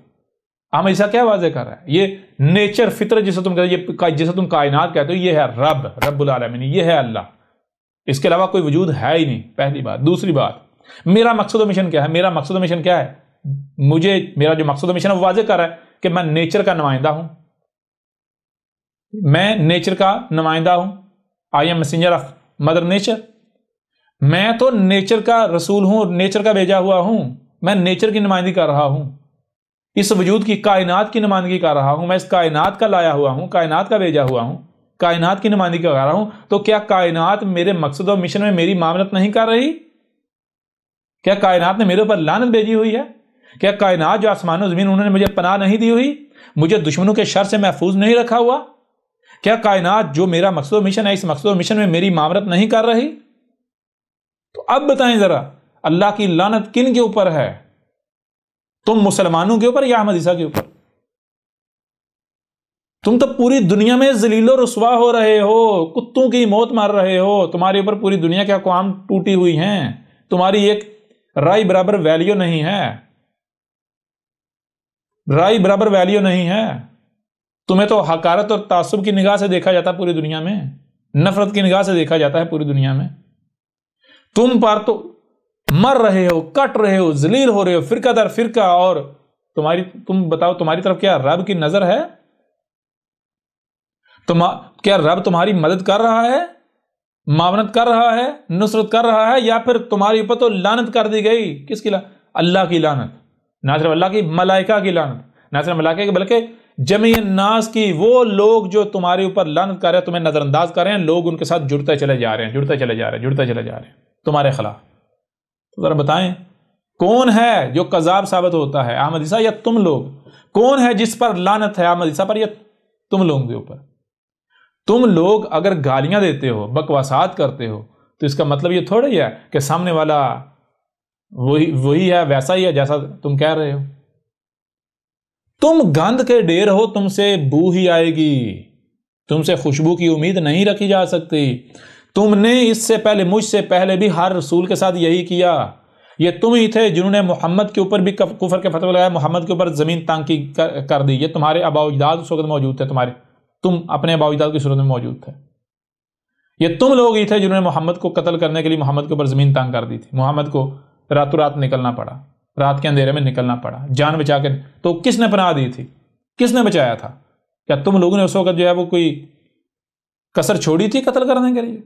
احمد عیسیٰ کیا واضح کر رہا ہے؟ یہ نیچر، فطرت جسے تم کہتے ہو، جسے تم کائنات کہتے ہو، یہ ہے رب العالمین، یہ ہے اللہ. اس کے علاوہ کوئی وجود ہے ہی نہیں، پہلی بات. دوسری بات، میرا مقصد و مشن کیا ہے؟ میرا مقصد و مشن کیا ہے؟ میرا جو مقصد و مشن ہے وہ واضح کر رہا ہے کہ میں نیچر کا نمائندہ ہوں. میں نیچر کا نمائندہ ہوں. I am messenger of mother nature. میں تو نیچر کا رسول ہوں، نیچر کا بھیجا ہوا ہوں. میں نیچر کی نمائندگی کر رہا ہوں، اس وجود کی، کائنات کی نمائندگی کر رہا ہوں. میں اس کائنات کا لایا ہوا ہوں، کائنات کا بھیجا ہوا ہوں، کائنات کی نمائندگی کر رہا ہوں. تو کیا کائنات میرے مقصد و مشن میں میری معاونت نہیں کر رہی؟ کیا کائنات نے میرے اوپر لعنت بھیجی ہوئی ہے؟ کیا کائنات جو آسمان و زمین انہوں نے مجھے پناہ نہیں دی ہوئی؟ مجھے دشمنوں کے شر سے محفوظ نہیں رکھا ہوا؟ کیا کائنات جو میرا مقصد و مشن ہے، اس مقصد و مشن میں میری معاونت نہیں کر رہی؟ تو اب بتائیں ذرا، اللہ کی لعنت کن کے اوپر ہے؟ تم مسلمانوں کے اوپر یا احمد عیسیٰ کے اوپر؟ تم تو پوری دنیا میں ذلیل و رسوا ہو رہے ہو، کتوں کی موت مار رہے ہو. تمہارے اوپر پوری دنیا کے اقوام ٹوٹی ہوئی ہیں. تمہاری ایک رائے برابر ویلیو نہیں ہے، رائے برابر ویلیو نہیں ہے. تمہیں تو حقارت اور تعصب کی نگاہ سے دیکھا جاتا ہے پوری دنیا میں، نفرت کی نگاہ سے دیکھا جاتا ہے پوری دنیا میں. تم پر تو مر رہے ہو، کٹ رہے ہو، ذلیل ہو رہے ہو فرقہ در فرقہ. اور تم بتاؤ تمہاری طرف کیا رب کی نظر ہے؟ کیا رب تمہاری مدد کر رہا ہے، معاونت کر رہا ہے، نصرت کر رہا ہے؟ یا پھر تمہاری اوپر تو لعنت کر دی گئی. کس کی لعنت؟ اللہ کی لعنت. نہ صرف اللہ کی، ملائکہ کی لعنت. نہ صرف ملائکہ کی بلکہ جمیع الناس کی. وہ لوگ جو تمہارے اوپر لعنت کر رہے ہیں، تمہیں نظر انداز کر رہے ہیں، لوگ ان کے ساتھ جڑتے چلے جا رہے ہیں، جڑتے چلے جا رہے ہیں، جڑتے چلے جا رہے ہیں تمہارے خلاف. تو ذرا بتائیں کون ہے جو کذاب ثابت ہوتا ہے، احمد عیسیٰ یا تم لوگ؟ کون ہے جس پر لعنت ہے، احمد عیسیٰ پر یا تم لوگوں کے اوپر؟ تم لوگ اگر گالیاں دیتے ہو، بکواسات کرتے ہو، تو اس کا مطلب یہ تھوڑا ہی ہے کہ سامنے والا وہی ہے، ویسا ہی ہے جیسا تم کہہ رہے ہو. تم گند کے ڈھیر ہو، تم سے بو ہی آئے گی، تم سے خوشبو کی امید نہیں رکھی جا سکتی. تم نے اس سے پہلے، مجھ سے پہلے بھی ہر رسول کے ساتھ یہی کیا. یہ تم ہی تھے جنہوں نے محمد کے اوپر بھی کفر کے فتوی لگایا، محمد کے اوپر زمین تانگ کر دی. یہ تمہارے آباء و اجداد اس وقت موجود تھے، تم اپنے آباء و اجداد کی صورت میں موجود تھے. یہ تم لوگ ہی تھے جنہوں نے محمد کو قتل کرنے کے لیے محمد کے اوپر زمین تانگ کر دی تھی. محمد کو راتوں رات نکلنا پڑا، رات کے اندھیرے میں نکلنا پڑا جان بچا کے. تو کس نے پناہ دی تھی؟ کس نے بچایا تھا؟ کیا تم لوگوں نے اس وقت جو ہے وہ کوئی کسر چھوڑی تھی قتل کرنے کے لیے؟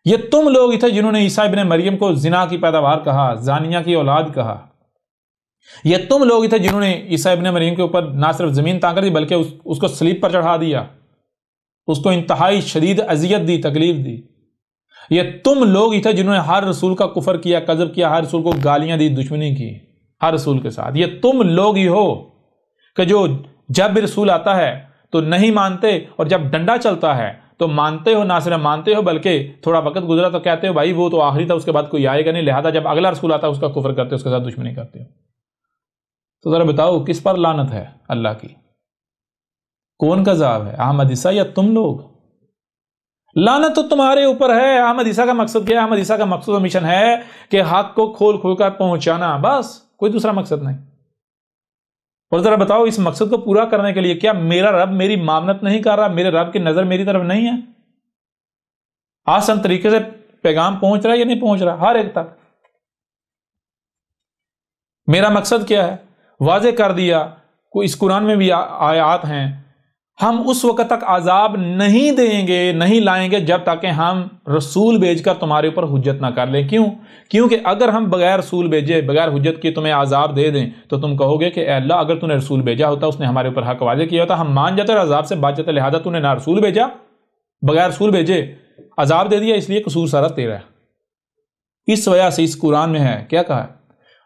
یہ تم لوگ ہی تھے جنہوں نے عیسیٰ ابن مریم کو زنا کی پیداوار کہا، زانیہ کی اولاد کہا. یہ تم لوگ ہی تھے جنہوں نے عیسیٰ ابن مریم کے اوپر نہ صرف زمین تانگ کر دی بلکہ اس کو صلیب پر چڑھا دیا، اس کو انتہائی شدید اذیت دی، تکلیف دی. یہ تم لوگ ہی تھے جنہوں نے ہر رسول کا کفر کیا، کذب کیا، ہر رسول کو گالیاں دی، دشمنی کی ہر رسول کے ساتھ. یہ تم لوگ ہی ہو کہ جو جب بھی رسول آتا ہے تو نہیں مانتے، اور جب ڈنڈا چلتا ہے تو مانتے ہو. نہ صرف مانتے ہو بلکہ تھوڑا وقت گزرا تو کہتے ہو بھائی وہ تو آخری تھا، اس کے بعد کوئی آئے گا نہیں، لہذا جب اگلا رسول آتا ہے اس کا کفر کرتے ہو، اس کے ساتھ دشمنی کرتے ہو. تو ذرا بتاؤ کس پر لعنت ہے اللہ کی؟ کون کذاب ہے، احمد عیسیٰ یا تم لوگ؟ لعنت تو تمہارے اوپر ہے. احمد عیسیٰ کا مقصد کیا ہے؟ احمد عیسیٰ کا مقصد و مشن ہے کہ حق کو کھول کھول کر پہنچانا، بس کوئی دوسرا مقصد نہیں. اور ذرا بتاؤ اس مقصد کو پورا کرنے کے لیے کیا میرا رب میری معاملت نہیں کر رہا؟ میرے رب کی نظر میری طرف نہیں ہے؟ آسان طریقے سے پیغام پہنچ رہا ہے یا نہیں پہنچ رہا ہر ایک تک؟ میرا مقصد کیا ہے واضح کر دیا. کوئی اس قرآن میں بھی آیات ہیں، ہم اس وقت تک عذاب نہیں دیں گے، نہیں لائیں گے جب تک کہ ہم رسول بھیج کر تمہارے اوپر حجت نہ کر لیں. کیوں؟ کیونکہ اگر ہم بغیر رسول بھیجے، بغیر حجت کے تمہیں عذاب دے دیں تو تم کہو گے کہ اے اللہ اگر تو نے رسول بھیجا ہوتا، اس نے ہمارے اوپر حق واضح کیا ہوتا، ہم مان جاتے اور عذاب سے بچ جاتے. لہذا تو نے نہ رسول بھیجا، بغیر رسول بھیجے عذاب دے دیا، اس لیے قصور سارا تیرا ہے. اس وجہ سے اس قرآن میں ہے کیا کہا ہے؟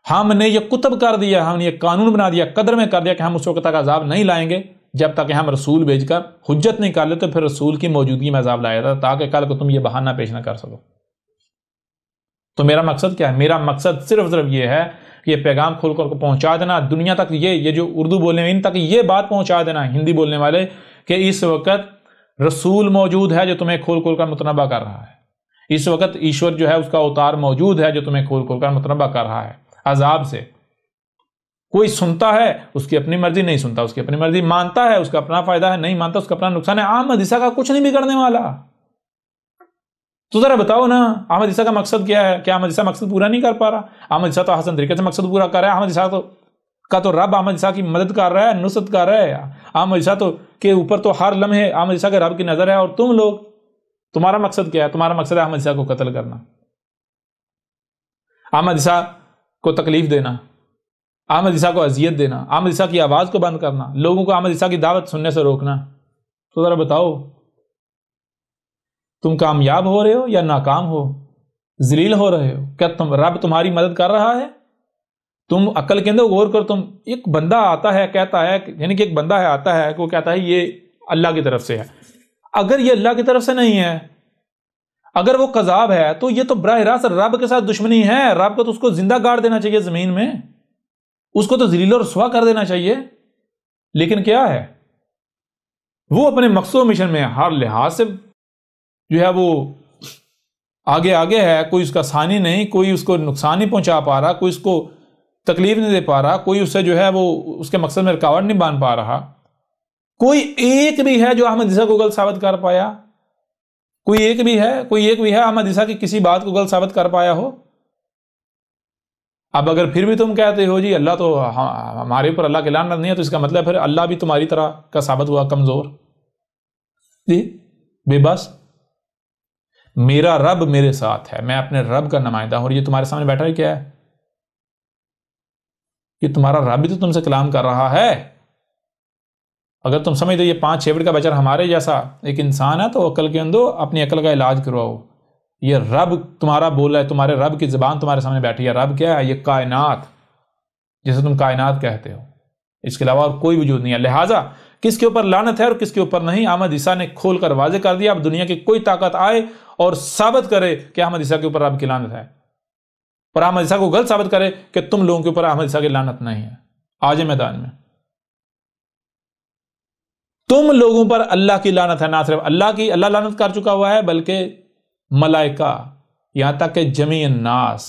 ہم نے یہ کتب کر دیا، ہم نے یہ قانون بنا دیا، قدر میں کر دیا کہ ہم اس وقت تک عذاب نہیں لائیں گے جب تک کہ ہم رسول بھیج کر حجت نہیں کر لے. تو پھر رسول کی موجودگی میں عذاب لایا تھا تاکہ کل کو تم یہ بہانہ پیش نہ کر سکو. تو میرا مقصد کیا ہے؟ میرا مقصد صرف یہ ہے کہ یہ پیغام کھول کر کو پہنچا دینا دنیا تک. یہ جو اردو بولنے والے ان تک یہ بات پہنچا دینا، ہندی بولنے والے، کہ اس وقت رسول موجود ہے جو تمہیں کھول کھول کر متنبہ کر رہا ہے. اس وقت ایشور جو ہے اس کا اوتار موجود ہے جو تمہیں کھول کھول کر متنبع کر رہا ہے عذاب سے۔ کوئی سنتا ہے اس کی اپنی مرضی، نہیں سنتا اس کی اپنی مرضی، مانتا ہے اس کا اپنا فائدہ ہے، نہیں مانتا اس کا اپنا نقصان ہے۔ احمد عیسیٰ کا کچھ نہیں بگڑنے والا۔ تو ذرا بتاؤ نا احمد عیسیٰ کا مقصد کیا ہے؟ کیا احمد عیسیٰ مقصد پورا نہیں کر پا رہا؟ احمد عیسیٰ تو حسن طریقے سے مقصد پورا کر رہا ہے۔ احمد عیسیٰ کا تو رب احمد عیسیٰ کی مدد کر رہا ہے، نصرت کر رہا ہے۔ احمد عیسیٰ تو کے اوپر تو ہر لمحے احمد عیسیٰ کے رب کی نظر ہے، اور تم لوگ، تمہارا مقصد کیا ہے؟ تمہارا مقصد ہے احمد عیسیٰ کو قتل کرنا، احمد عیسیٰ کو تکلیف دینا، احمد عیسیٰ کو اذیت دینا، احمد عیسیٰ کی آواز کو بند کرنا، لوگوں کو احمد عیسیٰ کی دعوت سننے سے روکنا۔ تو ذرا بتاؤ تم کامیاب ہو رہے ہو یا ناکام ہو، ذلیل ہو رہے ہو؟ کیا رب تمہاری مدد کر رہا ہے؟ تم عقل کے اندر غور کر، تم ایک بندہ آتا ہے کہتا ہے، یعنی کہ ایک بندہ ہے آتا ہے کہ وہ کہتا ہے یہ اللہ کی طرف سے ہے۔ اگر یہ اللہ کی طرف سے نہیں ہے، اگر وہ کذاب ہے، تو یہ تو براہ راست رب کے ساتھ دشمنی ہے۔ رب کو تو اس کو زندہ گاڑ دینا چاہیے زمین میں، اس کو تو ذلیل اور رسوا کر دینا چاہیے۔ لیکن کیا ہے، وہ اپنے مقصود مشن میں ہر لحاظ سے جو ہے وہ آگے آگے ہے، کوئی اس کا ثانی نہیں، کوئی اس کو نقصان نہیں پہنچا پا رہا، کوئی اس کو تکلیف نہیں دے پا رہا، کوئی اس سے جو ہے وہ اس کے مقصد میں رکاوٹ نہیں بان پا رہا۔ کوئی ایک بھی ہے جو احمد عیسیٰ کو غلط ثابت کر پایا؟ کوئی ایک بھی ہے احمد عیسیٰ کی کسی بات کو غلط ثابت کر پایا ہو؟ اب اگر پھر بھی تم کہتے ہو جی اللہ تو ہمارے اوپر اللہ کی لعنت نہیں ہے، تو اس کا مطلب پھر اللہ بھی تمہاری طرح کا ثابت ہوا کمزور، جی بے بس۔ میرا رب میرے ساتھ ہے، میں اپنے رب کا نمائندہ ہوں، اور یہ تمہارے سامنے بیٹھا ہے کیا ہے؟ یہ تمہارا رب بھی تو تم سے کلام کر رہا ہے۔ اگر تم سمجھتے یہ 5-6 فٹ کا بچہ ہمارے جیسا ایک انسان ہے، تو عقل کے اندر اپنی عقل کا علاج کرواؤ۔ یہ رب تمہارا بول رہا ہے، تمہارے رب کی زبان تمہارے سامنے بیٹھی ہے۔ رب کیا ہے؟ یہ کائنات، جسے تم کائنات کہتے ہو، اس کے علاوہ اور کوئی وجود نہیں ہے۔ لہٰذا کس کے اوپر لعنت ہے اور کس کے اوپر نہیں، احمد عیسیٰ نے کھول کر واضح کر دیا۔ اب دنیا کی کوئی طاقت آئے اور ثابت کرے کہ احمد عیسیٰ کے اوپر رب کی لعنت ہے، اور احمد عیسیٰ کو غلط ثابت کرے کہ تم لوگوں کے اوپر احمد عیسیٰ کی لعنت نہیں ہے، آج میدان میں تم لوگوں پر اللہ کی لعنت ہے۔ نہ صرف اللہ لعنت کر چکا ہوا ہے، بلکہ ملائکہ، یہاں تک کہ جمیع الناس،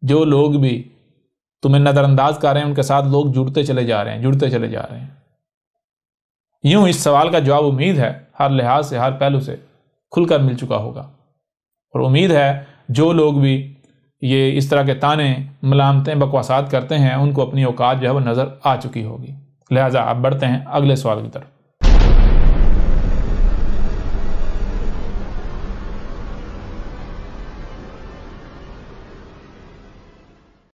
جو لوگ بھی تمہیں نظر انداز کر رہے ہیں، ان کے ساتھ لوگ جڑتے چلے جا رہے ہیں۔ یوں اس سوال کا جواب امید ہے ہر لحاظ سے، ہر پہلو سے کھل کر مل چکا ہوگا، اور امید ہے جو لوگ بھی یہ اس طرح کے تانے، ملامتیں، بکواسات کرتے ہیں، ان کو اپنی اوقات جو ہے وہ نظر آ چکی ہوگی۔ لہٰذا اب بڑھتے ہیں اگلے سوال کی طرف۔